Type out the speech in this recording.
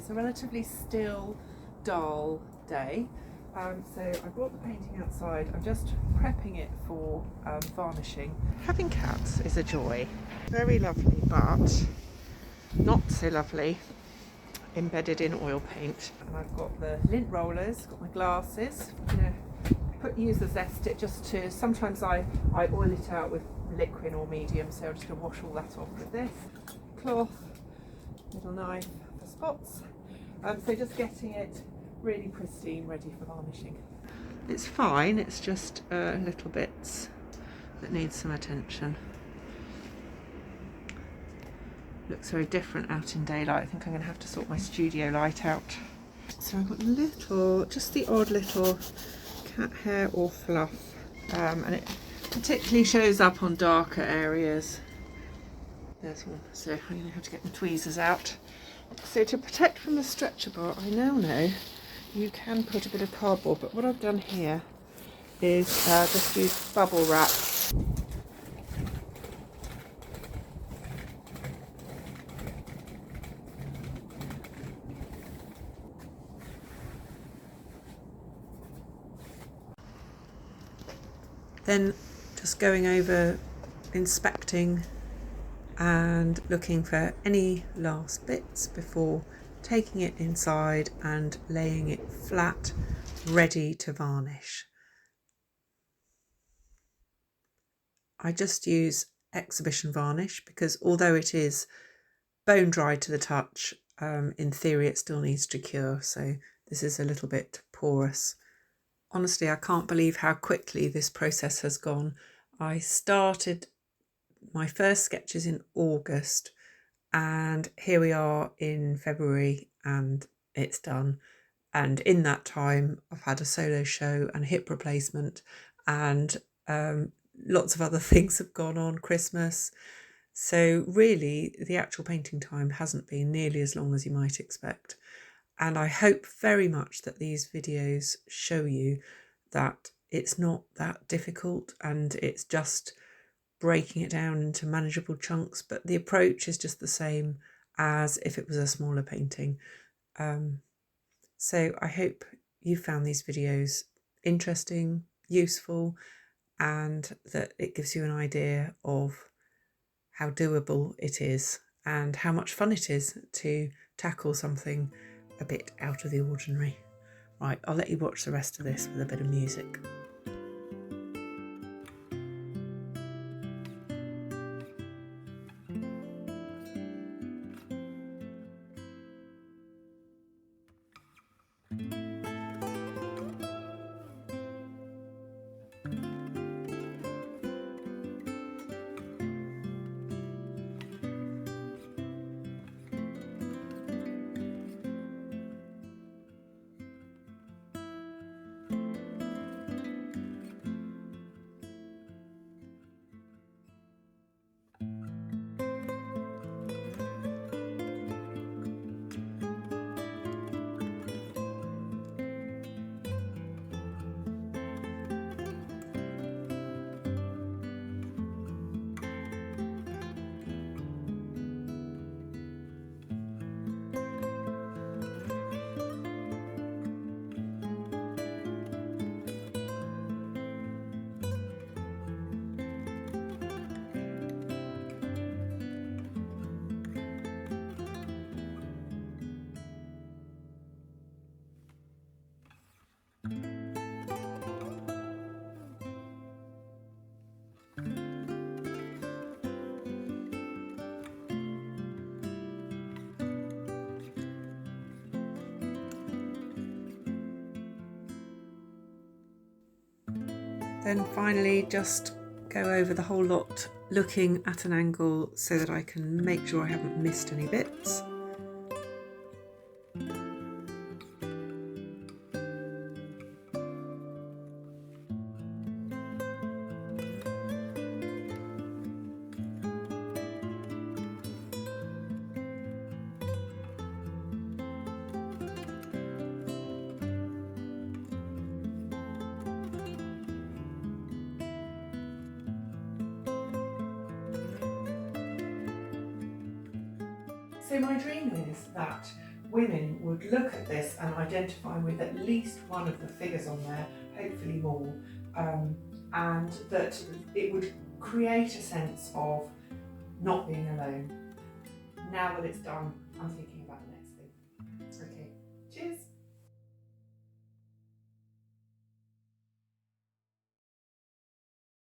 It's a relatively still, dull day. So I brought the painting outside. I'm just prepping it for varnishing. Having cats is a joy. Very lovely, but not so lovely embedded in oil paint. And I've got the lint rollers, got my glasses. Use the zest it just to, sometimes I oil it out with liquid or medium, so I'm just going to wash all that off with this. Cloth, little knife for spots. So just getting it really pristine, ready for varnishing. It's fine, it's just little bits that need some attention. Looks very different out in daylight. I think I'm going to have to sort my studio light out. So I've got just the odd little cat hair or fluff, and it particularly shows up on darker areas. There's one, so I'm going to have to get my tweezers out. So to protect from the stretcher bar, I now know you can put a bit of cardboard, but what I've done here is just use bubble wrap. Then just going over, inspecting and looking for any last bits before taking it inside and laying it flat, ready to varnish. I just use exhibition varnish because although it is bone dry to the touch, in theory it still needs to cure, so this is a little bit porous. Honestly, I can't believe how quickly this process has gone. I started my first sketches in August, and here we are in February and it's done. And in that time I've had a solo show and a hip replacement, and lots of other things have gone on, Christmas. So really the actual painting time hasn't been nearly as long as you might expect. And I hope very much that these videos show you that it's not that difficult and it's just breaking it down into manageable chunks, but the approach is just the same as if it was a smaller painting. So I hope you found these videos interesting, useful, and that it gives you an idea of how doable it is and how much fun it is to tackle something a bit out of the ordinary. Right, I'll let you watch the rest of this with a bit of music. Then finally just go over the whole lot looking at an angle so that I can make sure I haven't missed any bits. So my dream is that women would look at this and identify with at least one of the figures on there, hopefully more, and that it would create a sense of not being alone. Now that it's done, I'm thinking about the next